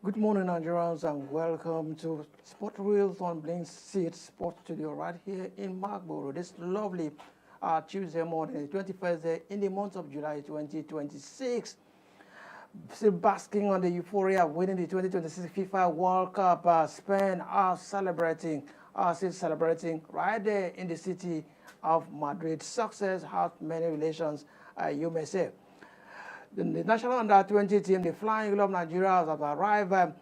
Good morning, Nigerians, and welcome to Sport Reels on Blink Seed Sports Studio right here in Markborough. This lovely Tuesday morning, the 21st day in the month of July 2026. Still basking on the euphoria of winning the 2026 FIFA World Cup. Spain are still celebrating right there in the city of Madrid. Success has many relations, you may say. The national under-20 team, the Flying Eagle of Nigeria, has arrived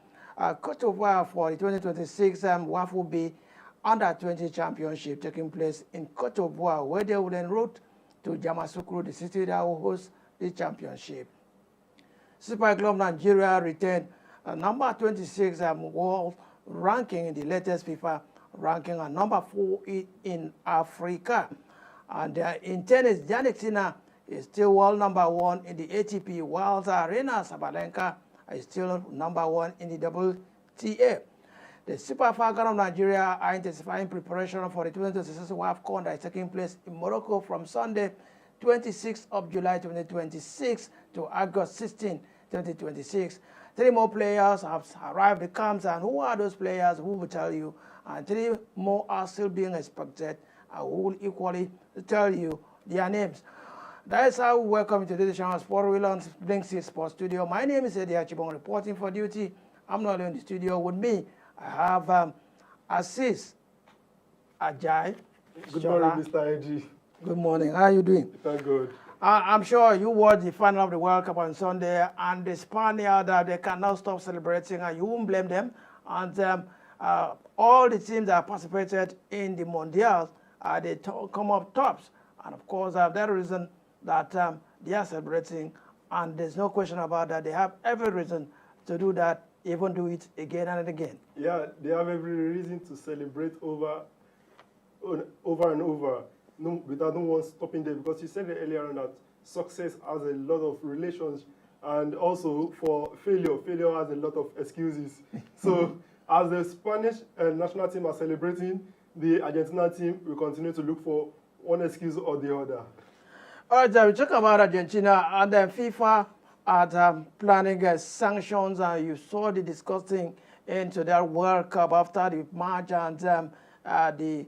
Cote d'Ivoire for the 2026 WAFU B Under-20 Championship taking place in Cote d'Ivoire, where they will en route to Yamoussoukro, the city that will host the championship. Super Eagles of Nigeria retained number 26 world ranking in the latest FIFA ranking and number 4 in Africa. And in tennis, Jannik Sinner is still world number 1 in the ATP, while Aryna Sabalenka is still number 1 in the WTA. The Super Falcons of Nigeria are intensifying preparation for the 2026 WAFCON that is taking place in Morocco from Sunday, 26th of July 2026 to August 16, 2026. 3 more players have arrived at the camps, and who are those players? We will tell you. And 3 more are still being expected, and we will equally tell you their names. That is how we welcome you to today's edition of Sport Reel on Blink Seed Sports Studio. My name is Eddie Achibong, reporting for duty. I'm not in the studio with me. I have Assis Ajay. Good morning, Mr. Eddie. Good morning. How are you doing? Thank God. I'm sure you watched the final of the World Cup on Sunday, and the Spaniards, they cannot stop celebrating, and you won't blame them. And all the teams that participated in the Mondials, they come up tops. And of course, that reason that they are celebrating, and there's no question about that. They have every reason to do that, even do it again and again. Yeah, they have every reason to celebrate over and over, without no one stopping them, because you said it earlier on that success has a lot of relations, and also for failure has a lot of excuses. So as the Spanish national team are celebrating, the Argentina team will continue to look for one excuse or the other. All right, we talk about Argentina, and then FIFA are planning sanctions, and you saw the discussing into their World Cup after the match and the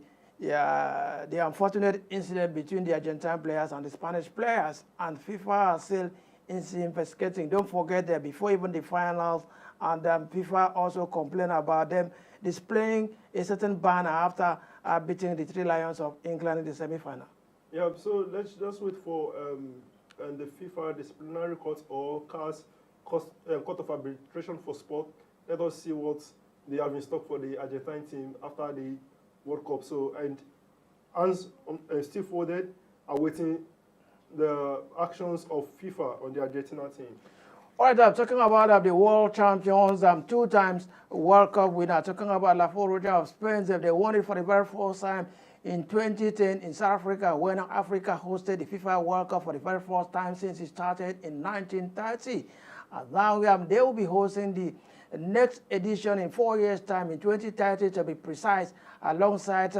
unfortunate incident between the Argentine players and the Spanish players, and FIFA are still investigating. Don't forget that before even the finals, and FIFA also complained about them displaying a certain banner after beating the 3 Lions of England in the semi-final. Yeah, so let's just wait for the FIFA disciplinary court or CAS, Court of Arbitration for Sport. Let us see what they have in stock for the Argentine team after the World Cup. So, and hands still folded, awaiting the actions of FIFA on the Argentina team. All right, I'm talking about the world champions, 2 times World Cup winner. Talking about La Roja of Spain. They won it for the very first time in 2010 in South Africa, when Africa hosted the FIFA World Cup for the very first time since it started in 1930. And now they will be hosting the next edition in 4 years' time, in 2030 to be precise, alongside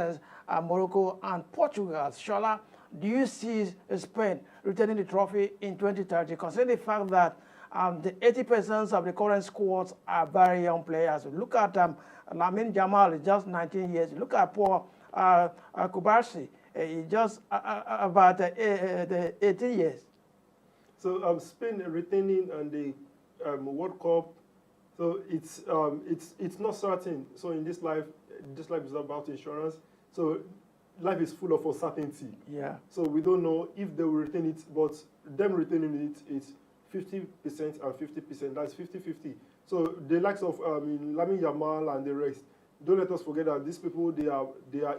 Morocco and Portugal. Shola, do you see Spain returning the trophy in 2030, considering the fact that the 80% of the current squads are very young players? Look at Lamine Yamal, just 19 years. Look at Paul Kubarsi, just about 18 years. So Spain retaining and the World Cup, so it's not certain. So in this life is about insurance. So life is full of uncertainty. Yeah. So we don't know if they will retain it, but them retaining it is 50% and 50%. That's 50-50. So the likes of Lamine Yamal and the rest, don't let us forget that these people, they are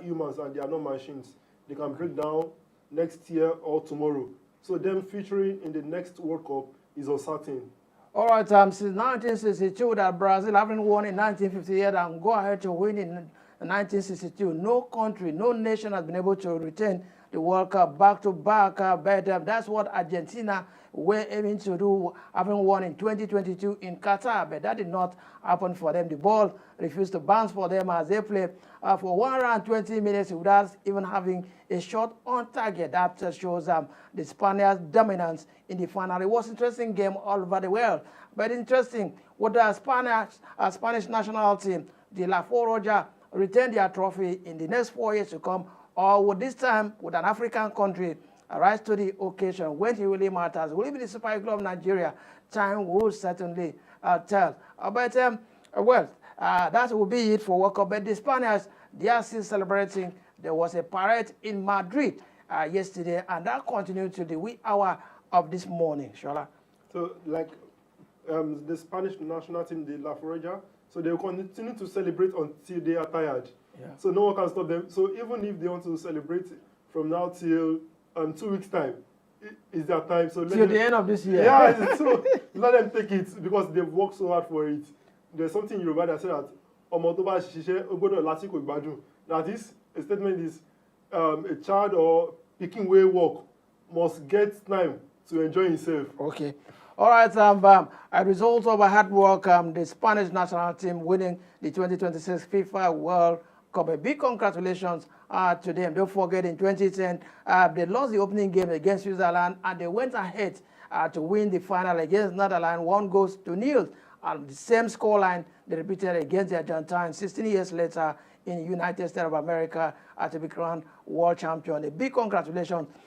humans and they are not machines. They can break down next year or tomorrow. So them featuring in the next World Cup is uncertain. All right, since 1962 that Brazil haven't won in 1958 and go ahead to win in 1962, no country, no nation has been able to retain the World Cup back-to-back. But that's what Argentina were aiming to do, having won in 2022 in Qatar, but that did not happen for them. The ball refused to bounce for them as they played for 120 minutes without even having a shot on target. That shows the Spaniards' dominance in the final. It was an interesting game all over the world, but interesting with the Spanish national team, the La Roja, retain their trophy in the next 4 years to come, or would this time, with an African country, rise to the occasion when it really matters? Will it be the Super Eagles of Nigeria? Time will certainly tell. That will be it for World Cup. But the Spaniards, they are still celebrating. There was a parade in Madrid yesterday, and that continued to the wee hour of this morning, Shola. So, like the Spanish national team, the La Roja, so they will continue to celebrate until they are tired. Yeah. So no one can stop them. So even if they want to celebrate from now till 2 weeks' time, it's their time. So till the end of this year. Yeah, so let them take it because they've worked so hard for it. There's something in Yoruba that says that ọmọ tó bá ṣiṣẹ́ ó gbọ́dọ̀ lásìkò ìgbádùn. Now this a statement is a child or pikin wey work must get time to enjoy himself. Okay. All right, a result of a hard work, the Spanish national team winning the 2026 FIFA World Cup. A big congratulations to them. Don't forget, in 2010, they lost the opening game against Switzerland, and they went ahead to win the final against Netherlands, 1-0. And the same scoreline they repeated against the Argentines 16 years later in the United States of America to be crowned world champion. A big congratulations